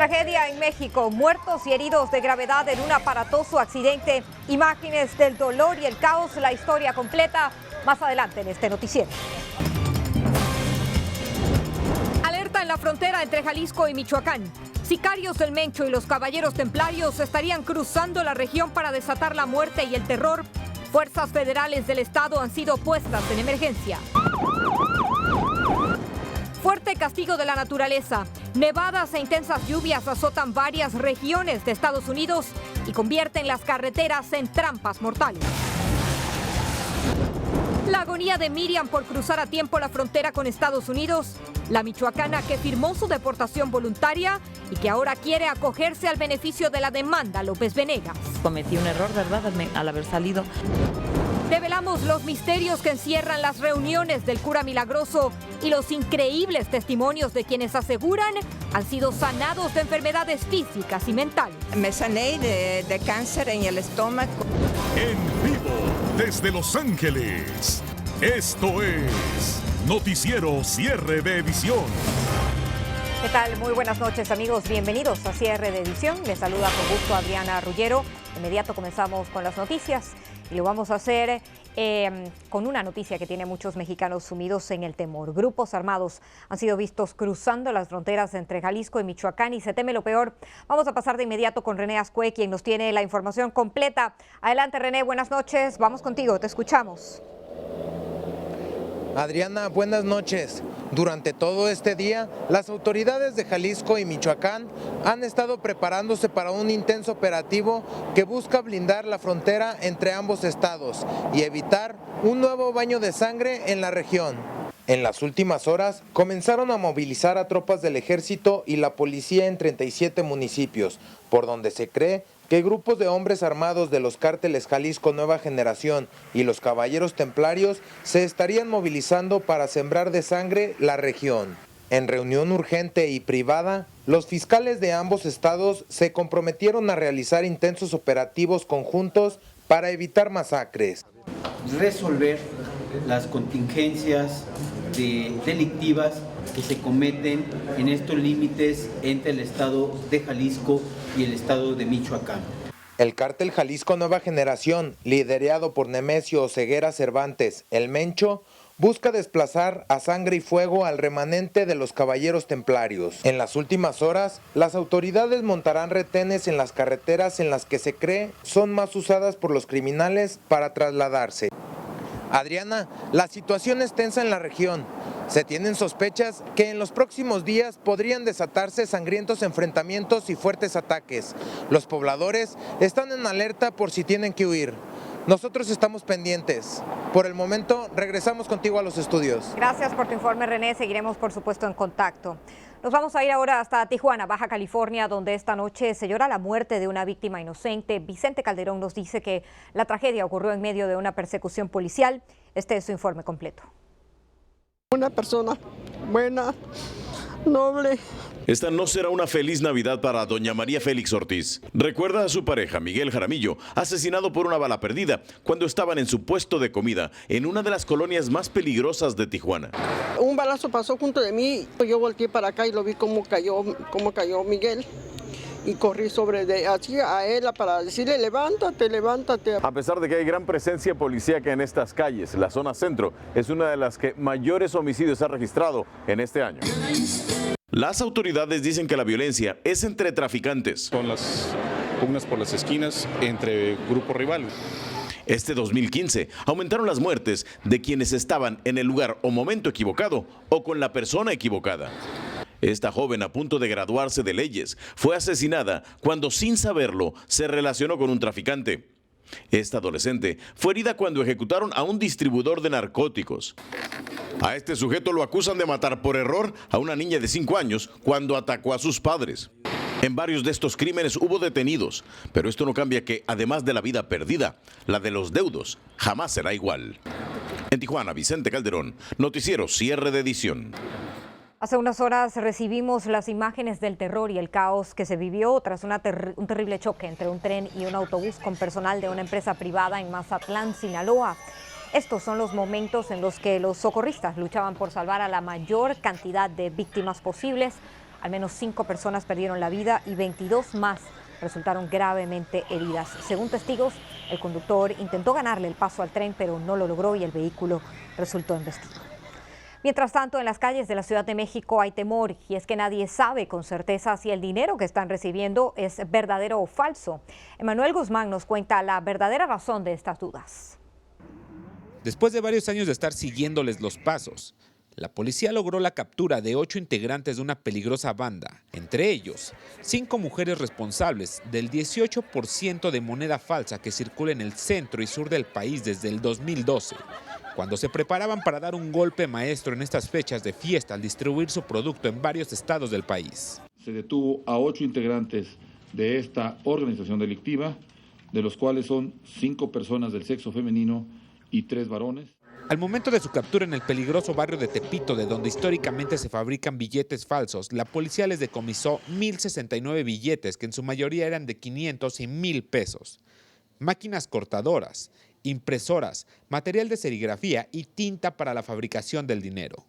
Tragedia en México, muertos y heridos de gravedad en un aparatoso accidente. Imágenes del dolor y el caos, la historia completa más adelante en este noticiero. Alerta en la frontera entre Jalisco y Michoacán. Sicarios del Mencho y los Caballeros Templarios estarían cruzando la región para desatar la muerte y el terror. Fuerzas federales del estado han sido puestas en emergencia. Fuerte castigo de la naturaleza. Nevadas e intensas lluvias azotan varias regiones de Estados Unidos y convierten las carreteras en trampas mortales. La agonía de Miriam por cruzar a tiempo la frontera con Estados Unidos. La michoacana que firmó su deportación voluntaria y que ahora quiere acogerse al beneficio de la demanda López Venegas. Cometí un error, ¿verdad?, al haber salido. Revelamos los misterios que encierran las reuniones del cura milagroso y los increíbles testimonios de quienes aseguran han sido sanados de enfermedades físicas y mentales. Me sané de cáncer en el estómago. En vivo desde Los Ángeles, esto es Noticiero Cierre de Edición. ¿Qué tal? Muy buenas noches, amigos. Bienvenidos a Cierre de Edición. Les saluda con gusto Adriana Rullero. De inmediato comenzamos con las noticias y lo vamos a hacer con una noticia que tiene muchos mexicanos sumidos en el temor. Grupos armados han sido vistos cruzando las fronteras entre Jalisco y Michoacán y se teme lo peor. Vamos a pasar de inmediato con René Azcue, quien nos tiene la información completa. Adelante, René, buenas noches. Vamos contigo, te escuchamos. Adriana, buenas noches. Durante todo este día, las autoridades de Jalisco y Michoacán han estado preparándose para un intenso operativo que busca blindar la frontera entre ambos estados y evitar un nuevo baño de sangre en la región. En las últimas horas, comenzaron a movilizar a tropas del ejército y la policía en 37 municipios, por donde se cree que grupos de hombres armados de los cárteles Jalisco Nueva Generación y los Caballeros Templarios se estarían movilizando para sembrar de sangre la región. En reunión urgente y privada, los fiscales de ambos estados se comprometieron a realizar intensos operativos conjuntos para evitar masacres. Resolver las contingencias delictivas que se cometen en estos límites entre el estado de Jalisco y el estado de Michoacán. El cártel Jalisco Nueva Generación, liderado por Nemesio Oseguera Cervantes, el Mencho, busca desplazar a sangre y fuego al remanente de los Caballeros Templarios. En las últimas horas, las autoridades montarán retenes en las carreteras en las que se cree son más usadas por los criminales para trasladarse. Adriana, la situación es tensa en la región. Se tienen sospechas que en los próximos días podrían desatarse sangrientos enfrentamientos y fuertes ataques. Los pobladores están en alerta por si tienen que huir. Nosotros estamos pendientes. Por el momento, regresamos contigo a los estudios. Gracias por tu informe, René. Seguiremos, por supuesto, en contacto. Nos vamos a ir ahora hasta Tijuana, Baja California, donde esta noche se llora la muerte de una víctima inocente. Vicente Calderón nos dice que la tragedia ocurrió en medio de una persecución policial. Este es su informe completo. Una persona buena, noble. Esta no será una feliz Navidad para doña María Félix Ortiz. Recuerda a su pareja, Miguel Jaramillo, asesinado por una bala perdida cuando estaban en su puesto de comida en una de las colonias más peligrosas de Tijuana. Un balazo pasó junto de mí, yo volteé para acá y lo vi cómo cayó Miguel. Y corrí hacia él para decirle, levántate, levántate. A pesar de que hay gran presencia policíaca en estas calles, la zona centro es una de las que mayores homicidios ha registrado en este año. Las autoridades dicen que la violencia es entre traficantes. Son las pugnas por las esquinas entre grupos rivales. Este 2015 aumentaron las muertes de quienes estaban en el lugar o momento equivocado o con la persona equivocada. Esta joven, a punto de graduarse de leyes, fue asesinada cuando, sin saberlo, se relacionó con un traficante. Esta adolescente fue herida cuando ejecutaron a un distribuidor de narcóticos. A este sujeto lo acusan de matar por error a una niña de 5 años cuando atacó a sus padres. En varios de estos crímenes hubo detenidos, pero esto no cambia que, además de la vida perdida, la de los deudos jamás será igual. En Tijuana, Vicente Calderón, Noticiero Cierre de Edición. Hace unas horas recibimos las imágenes del terror y el caos que se vivió tras un terrible choque entre un tren y un autobús con personal de una empresa privada en Mazatlán, Sinaloa. Estos son los momentos en los que los socorristas luchaban por salvar a la mayor cantidad de víctimas posibles. Al menos 5 personas perdieron la vida y 22 más resultaron gravemente heridas. Según testigos, el conductor intentó ganarle el paso al tren, pero no lo logró y el vehículo resultó embestido. Mientras tanto, en las calles de la Ciudad de México hay temor, y es que nadie sabe con certeza si el dinero que están recibiendo es verdadero o falso. Emanuel Guzmán nos cuenta la verdadera razón de estas dudas. Después de varios años de estar siguiéndoles los pasos, la policía logró la captura de 8 integrantes de una peligrosa banda, entre ellos 5 mujeres responsables del 18% de moneda falsa que circula en el centro y sur del país desde el 2012, cuando se preparaban para dar un golpe maestro en estas fechas de fiesta al distribuir su producto en varios estados del país. Se detuvo a 8 integrantes de esta organización delictiva, de los cuales son 5 personas del sexo femenino y 3 varones. Al momento de su captura en el peligroso barrio de Tepito, de donde históricamente se fabrican billetes falsos, la policía les decomisó 1,069 billetes, que en su mayoría eran de 500 y 1,000 pesos. Máquinas cortadoras, impresoras, material de serigrafía y tinta para la fabricación del dinero.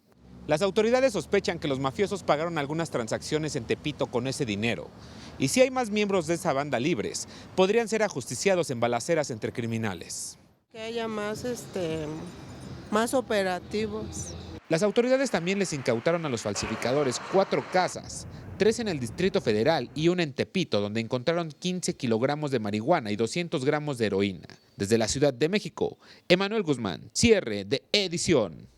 Las autoridades sospechan que los mafiosos pagaron algunas transacciones en Tepito con ese dinero. Y si hay más miembros de esa banda libres, podrían ser ajusticiados en balaceras entre criminales. Que haya más operativos. Las autoridades también les incautaron a los falsificadores 4 casas, 3 en el Distrito Federal y 1 en Tepito, donde encontraron 15 kilogramos de marihuana y 200 gramos de heroína. Desde la Ciudad de México, Emanuel Guzmán, cierre de edición.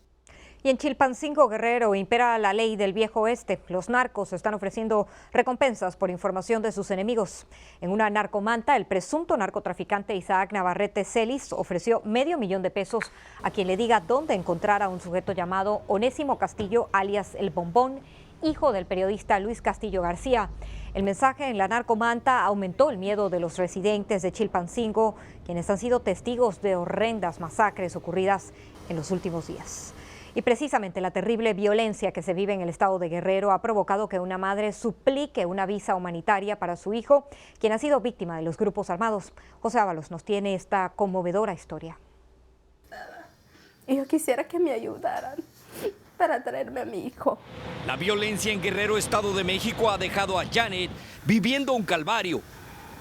Y en Chilpancingo, Guerrero, impera la ley del viejo oeste. Los narcos están ofreciendo recompensas por información de sus enemigos. En una narcomanta, el presunto narcotraficante Isaac Navarrete Celis ofreció $500,000 a quien le diga dónde encontrar a un sujeto llamado Onésimo Castillo, alias El Bombón, hijo del periodista Luis Castillo García. El mensaje en la narcomanta aumentó el miedo de los residentes de Chilpancingo, quienes han sido testigos de horrendas masacres ocurridas en los últimos días. Y precisamente la terrible violencia que se vive en el estado de Guerrero ha provocado que una madre suplique una visa humanitaria para su hijo, quien ha sido víctima de los grupos armados. José Ábalos nos tiene esta conmovedora historia. Yo quisiera que me ayudaran para traerme a mi hijo. La violencia en Guerrero, Estado de México, ha dejado a Janet viviendo un calvario.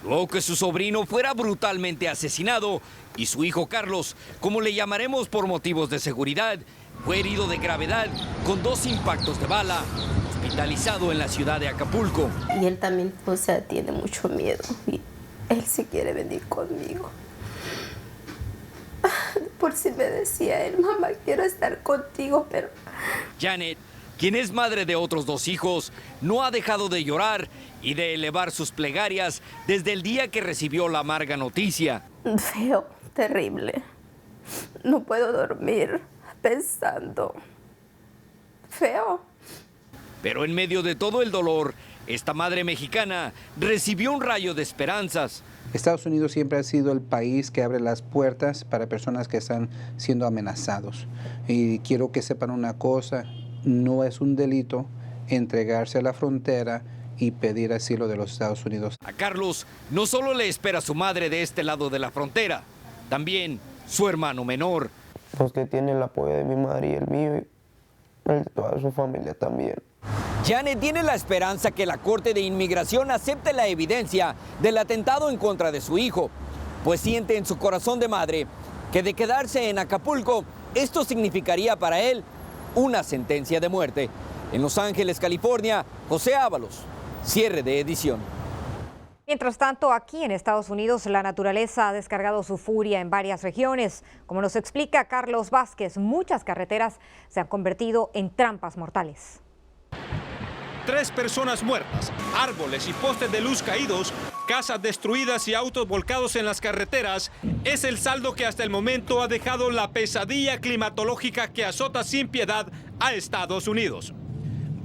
Luego que su sobrino fuera brutalmente asesinado y su hijo Carlos, como le llamaremos por motivos de seguridad, fue herido de gravedad con 2 impactos de bala, hospitalizado en la ciudad de Acapulco. Y él también, tiene mucho miedo y él sí quiere venir conmigo. Por si me decía él, mamá, quiero estar contigo, pero... Janet, quien es madre de otros 2 hijos, no ha dejado de llorar y de elevar sus plegarias desde el día que recibió la amarga noticia. Feo, terrible. No puedo dormir pensando. Feo. Pero en medio de todo el dolor, esta madre mexicana recibió un rayo de esperanzas. Estados Unidos siempre ha sido el país que abre las puertas para personas que están siendo amenazados. Y quiero que sepan una cosa, no es un delito entregarse a la frontera y pedir asilo de los Estados Unidos. A Carlos no solo le espera su madre de este lado de la frontera, también su hermano menor. Usted tiene el apoyo de mi madre y el mío y el de toda su familia también. Janet tiene la esperanza que la Corte de Inmigración acepte la evidencia del atentado en contra de su hijo, pues siente en su corazón de madre que de quedarse en Acapulco, esto significaría para él una sentencia de muerte. En Los Ángeles, California, José Ábalos, cierre de edición. Mientras tanto, aquí en Estados Unidos, la naturaleza ha descargado su furia en varias regiones. Como nos explica Carlos Vázquez, muchas carreteras se han convertido en trampas mortales. 3 personas muertas, árboles y postes de luz caídos, casas destruidas y autos volcados en las carreteras es el saldo que hasta el momento ha dejado la pesadilla climatológica que azota sin piedad a Estados Unidos.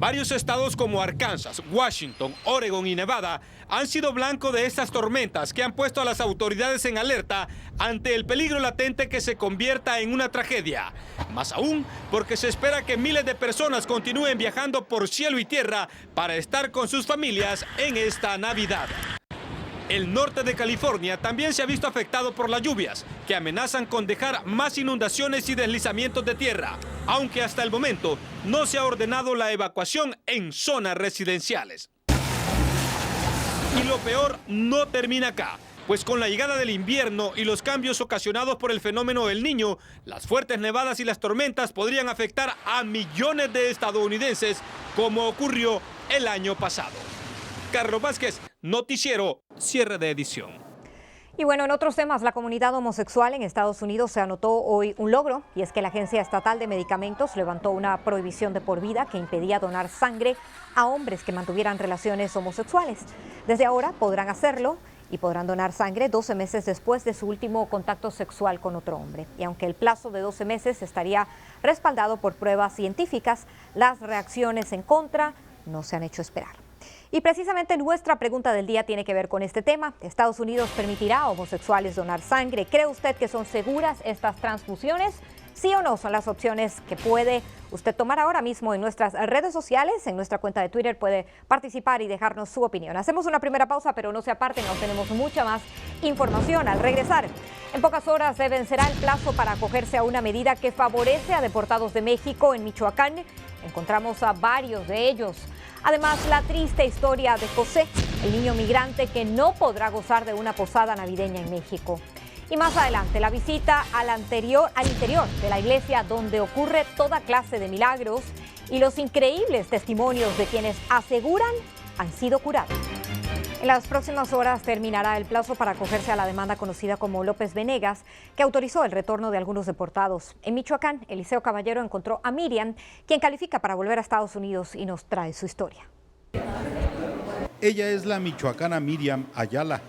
Varios estados como Arkansas, Washington, Oregon y Nevada han sido blanco de estas tormentas que han puesto a las autoridades en alerta ante el peligro latente que se convierta en una tragedia. Más aún porque se espera que miles de personas continúen viajando por cielo y tierra para estar con sus familias en esta Navidad. El norte de California también se ha visto afectado por las lluvias, que amenazan con dejar más inundaciones y deslizamientos de tierra. aunque hasta el momento no se ha ordenado la evacuación en zonas residenciales. Y lo peor no termina acá, pues con la llegada del invierno y los cambios ocasionados por el fenómeno del Niño, las fuertes nevadas y las tormentas podrían afectar a millones de estadounidenses, como ocurrió el año pasado. Carlos Vázquez, Noticiero, cierre de edición. Y bueno, en otros temas, la comunidad homosexual en Estados Unidos se anotó hoy un logro, y es que la Agencia Estatal de Medicamentos levantó una prohibición de por vida que impedía donar sangre a hombres que mantuvieran relaciones homosexuales. Desde ahora podrán hacerlo y podrán donar sangre 12 meses después de su último contacto sexual con otro hombre. Y aunque el plazo de 12 meses estaría respaldado por pruebas científicas, las reacciones en contra no se han hecho esperar. Y precisamente nuestra pregunta del día tiene que ver con este tema. ¿Estados Unidos permitirá a homosexuales donar sangre? ¿Cree usted que son seguras estas transfusiones? ¿Sí o no? Son las opciones que puede usted tomar ahora mismo en nuestras redes sociales. En nuestra cuenta de Twitter puede participar y dejarnos su opinión. Hacemos una primera pausa, pero no se aparten, aún tenemos mucha más información al regresar. En pocas horas se vencerá el plazo para acogerse a una medida que favorece a deportados de México en Michoacán. Encontramos a varios de ellos. Además, la triste historia de José, el niño migrante que no podrá gozar de una posada navideña en México. Y más adelante, la visita al interior de la iglesia donde ocurre toda clase de milagros y los increíbles testimonios de quienes aseguran han sido curados. En las próximas horas terminará el plazo para acogerse a la demanda conocida como López Venegas, que autorizó el retorno de algunos deportados. En Michoacán, Eliseo Caballero encontró a Miriam, quien califica para volver a Estados Unidos, y nos trae su historia. Ella es la michoacana Miriam Ayala.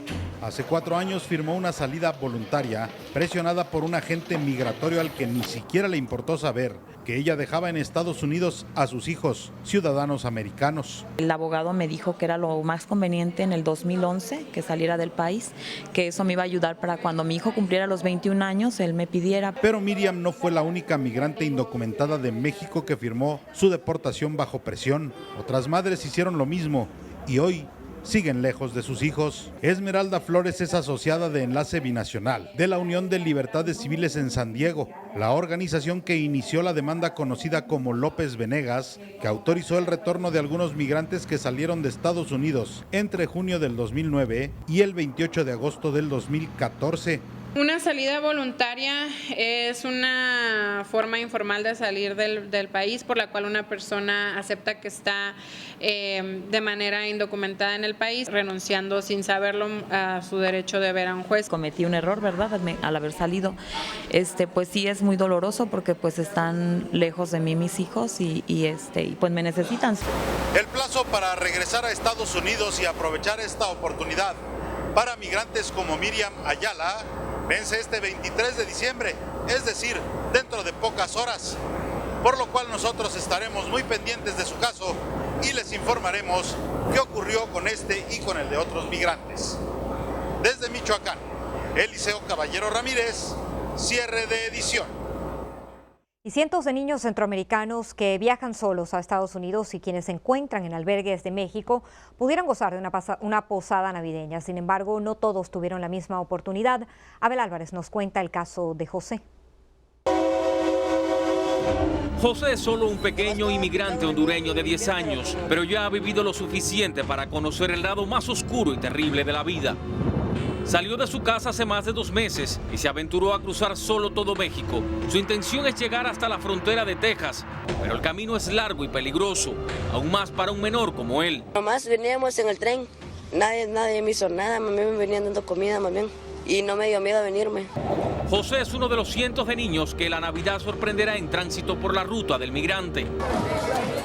Hace 4 años firmó una salida voluntaria, presionada por un agente migratorio al que ni siquiera le importó saber que ella dejaba en Estados Unidos a sus hijos, ciudadanos americanos. El abogado me dijo que era lo más conveniente en el 2011 que saliera del país, que eso me iba a ayudar para cuando mi hijo cumpliera los 21 años, él me pidiera. Pero Miriam no fue la única migrante indocumentada de México que firmó su deportación bajo presión. Otras madres hicieron lo mismo y hoy siguen lejos de sus hijos. Esmeralda Flores es asociada de Enlace Binacional de la Unión de Libertades Civiles en San Diego, la organización que inició la demanda conocida como López Venegas, que autorizó el retorno de algunos migrantes que salieron de Estados Unidos entre junio del 2009 y el 28 de agosto del 2014. Una salida voluntaria es una forma informal de salir del país por la cual una persona acepta que está de manera indocumentada en el país, renunciando sin saberlo a su derecho de ver a un juez. Cometí un error, ¿verdad? Al haber salido, pues sí es muy doloroso porque pues están lejos de mí mis hijos y pues me necesitan. El plazo para regresar a Estados Unidos y aprovechar esta oportunidad para migrantes como Miriam Ayala vence este 23 de diciembre, es decir, dentro de pocas horas, por lo cual nosotros estaremos muy pendientes de su caso y les informaremos qué ocurrió con este y con el de otros migrantes. Desde Michoacán, Eliseo Caballero Ramírez, cierre de edición. Y cientos de niños centroamericanos que viajan solos a Estados Unidos y quienes se encuentran en albergues de México pudieron gozar de una posada navideña. Sin embargo, no todos tuvieron la misma oportunidad. Abel Álvarez nos cuenta el caso de José. José es solo un pequeño inmigrante hondureño de 10 años, pero ya ha vivido lo suficiente para conocer el lado más oscuro y terrible de la vida. Salió de su casa hace más de 2 meses y se aventuró a cruzar solo todo México. Su intención es llegar hasta la frontera de Texas, pero el camino es largo y peligroso, aún más para un menor como él. Nomás veníamos en el tren, nadie me hizo nada, me venían dando comida más bien, y no me dio miedo venirme. José es uno de los cientos de niños que la Navidad sorprenderá en tránsito por la ruta del migrante.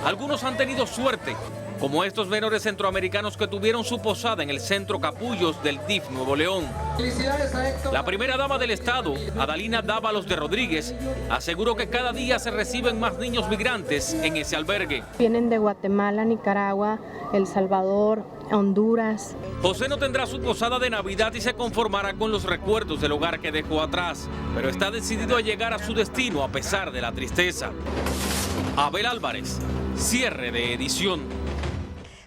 Algunos han tenido suerte, como estos menores centroamericanos que tuvieron su posada en el centro Capullos del DIF Nuevo León. Felicidades a Héctor. La primera dama del estado, Adalina Dávalos de Rodríguez, aseguró que cada día se reciben más niños migrantes en ese albergue. Vienen de Guatemala, Nicaragua, El Salvador, Honduras. José no tendrá su posada de Navidad y se conformará con los recuerdos del hogar que dejó atrás, pero está decidido a llegar a su destino a pesar de la tristeza. Abel Álvarez, cierre de edición.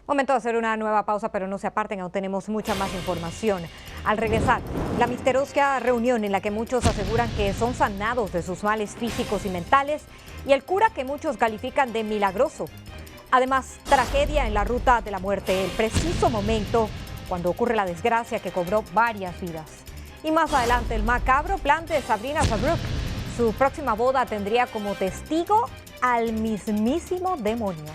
Momento de hacer una nueva pausa, pero no se aparten, aún tenemos mucha más información. Al regresar, la misteriosa reunión en la que muchos aseguran que son sanados de sus males físicos y mentales y el cura que muchos califican de milagroso. Además, tragedia en la ruta de la muerte, el preciso momento cuando ocurre la desgracia que cobró varias vidas. Y más adelante, el macabro plan de Sabrina Sabrok. Su próxima boda tendría como testigo al mismísimo demonio.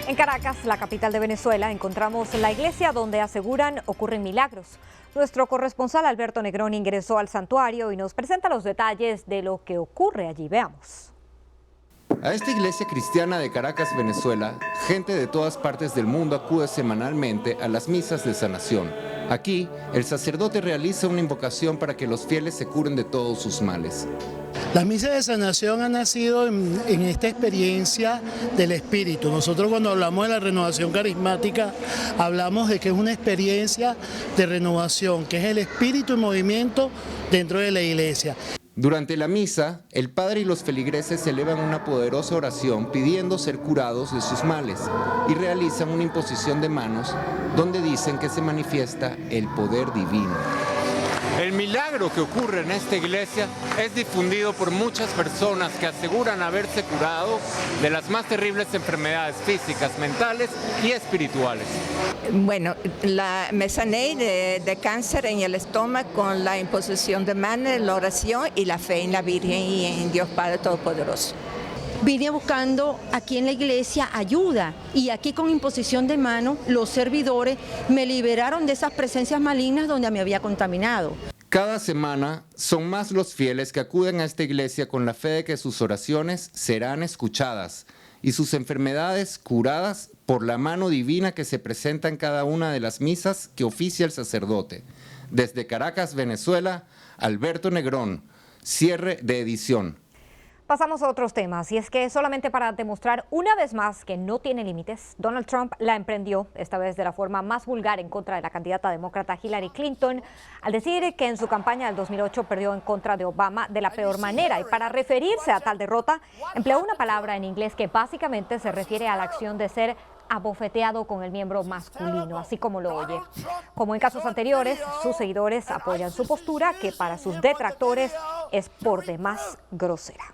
En Caracas, la capital de Venezuela, encontramos la iglesia donde aseguran ocurren milagros. Nuestro corresponsal Alberto Negrón ingresó al santuario y nos presenta los detalles de lo que ocurre allí. Veamos. A esta iglesia cristiana de Caracas, Venezuela, gente de todas partes del mundo acude semanalmente a las misas de sanación. Aquí, el sacerdote realiza una invocación para que los fieles se curen de todos sus males. Las misas de sanación han nacido en esta experiencia del espíritu. Nosotros cuando hablamos de la renovación carismática, hablamos de que es una experiencia de renovación, que es el espíritu en movimiento dentro de la iglesia. Durante la misa, el padre y los feligreses elevan una poderosa oración pidiendo ser curados de sus males y realizan una imposición de manos donde dicen que se manifiesta el poder divino. El milagro que ocurre en esta iglesia es difundido por muchas personas que aseguran haberse curado de las más terribles enfermedades físicas, mentales y espirituales. Bueno, me sané de cáncer en el estómago con la imposición de manos, la oración y la fe en la Virgen y en Dios Padre Todopoderoso. Vine buscando aquí en la iglesia ayuda y aquí con imposición de mano los servidores me liberaron de esas presencias malignas donde me había contaminado. Cada semana son más los fieles que acuden a esta iglesia con la fe de que sus oraciones serán escuchadas y sus enfermedades curadas por la mano divina que se presenta en cada una de las misas que oficia el sacerdote. Desde Caracas, Venezuela, Alberto Negrón, cierre de edición. Pasamos a otros temas, y es que solamente para demostrar una vez más que no tiene límites, Donald Trump la emprendió, esta vez de la forma más vulgar, en contra de la candidata demócrata Hillary Clinton, al decir que en su campaña del 2008 perdió en contra de Obama de la peor manera, y para referirse a tal derrota, empleó una palabra en inglés que básicamente se refiere a la acción de ser abofeteado con el miembro masculino, así como lo oye. Como en casos anteriores, sus seguidores apoyan su postura, que para sus detractores es por demás grosera.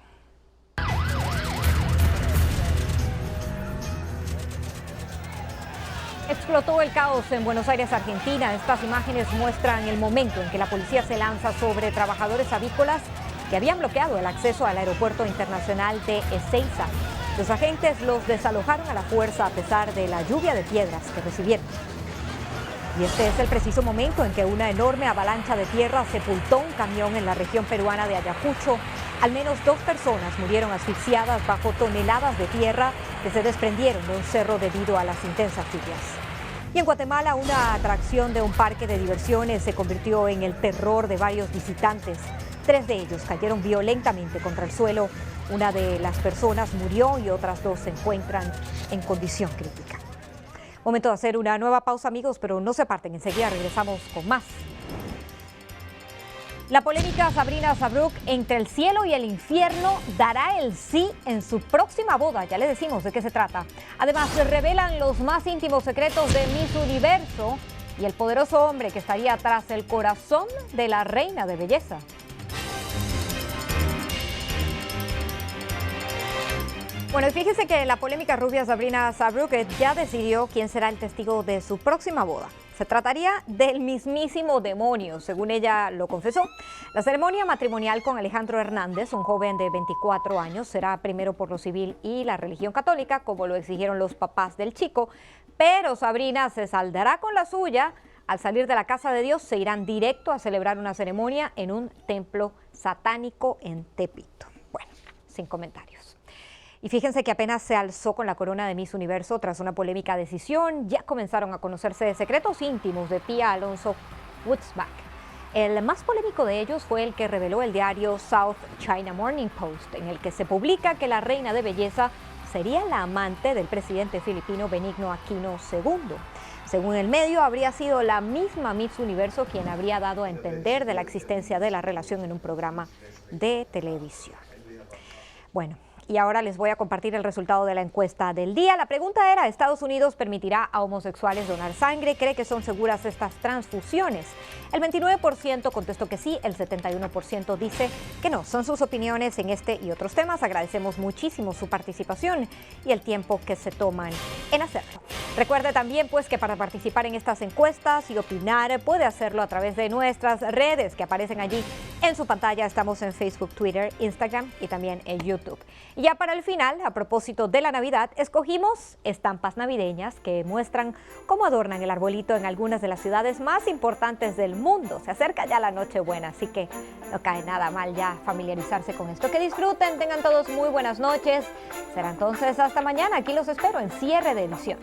Explotó el caos en Buenos Aires, Argentina. Estas imágenes muestran el momento en que la policía se lanza sobre trabajadores avícolas que habían bloqueado el acceso al aeropuerto internacional de Ezeiza. Los agentes los desalojaron a la fuerza a pesar de la lluvia de piedras que recibieron. Y este es el preciso momento en que una enorme avalancha de tierra sepultó un camión en la región peruana de Ayacucho. Al menos 2 personas murieron asfixiadas bajo toneladas de tierra que se desprendieron de un cerro debido a las intensas lluvias. Y en Guatemala, una atracción de un parque de diversiones se convirtió en el terror de varios visitantes. 3 de ellos cayeron violentamente contra el suelo. Una de las personas murió y otras 2 se encuentran en condición crítica. Momento de hacer una nueva pausa, amigos, pero no se aparten, enseguida regresamos con más. La polémica Sabrina Sabrok entre el cielo y el infierno dará el sí en su próxima boda, ya les decimos de qué se trata. Además, se revelan los más íntimos secretos de Miss Universo y el poderoso hombre que estaría tras el corazón de la reina de belleza. Bueno, y fíjense que la polémica rubia Sabrina Sabrok ya decidió quién será el testigo de su próxima boda. Se trataría del mismísimo demonio, según ella lo confesó. La ceremonia matrimonial con Alejandro Hernández, un joven de 24 años, será primero por lo civil y la religión católica, como lo exigieron los papás del chico. Pero Sabrina se saldará con la suya. Al salir de la casa de Dios, se irán directo a celebrar una ceremonia en un templo satánico en Tepito. Bueno, sin comentarios. Y fíjense que apenas se alzó con la corona de Miss Universo tras una polémica decisión, ya comenzaron a conocerse secretos íntimos de Pia Alonso Woodsback. El más polémico de ellos fue el que reveló el diario South China Morning Post, en el que se publica que la reina de belleza sería la amante del presidente filipino Benigno Aquino II. Según el medio, habría sido la misma Miss Universo quien habría dado a entender de la existencia de la relación en un programa de televisión. Bueno. Y ahora les voy a compartir el resultado de la encuesta del día. La pregunta era, ¿Estados Unidos permitirá a homosexuales donar sangre? ¿Cree que son seguras estas transfusiones? El 29% contestó que sí, el 71% dice que no. Son sus opiniones en este y otros temas. Agradecemos muchísimo su participación y el tiempo que se toman en hacerlo. Recuerde también pues que para participar en estas encuestas y opinar puede hacerlo a través de nuestras redes que aparecen allí en su pantalla. Estamos en Facebook, Twitter, Instagram y también en YouTube. Y ya para el final, a propósito de la Navidad, escogimos estampas navideñas que muestran cómo adornan el arbolito en algunas de las ciudades más importantes del mundo. Se acerca ya la Nochebuena, así que no cae nada mal ya familiarizarse con esto. Que disfruten, tengan todos muy buenas noches. Será entonces hasta mañana. Aquí los espero en Cierre de Edición.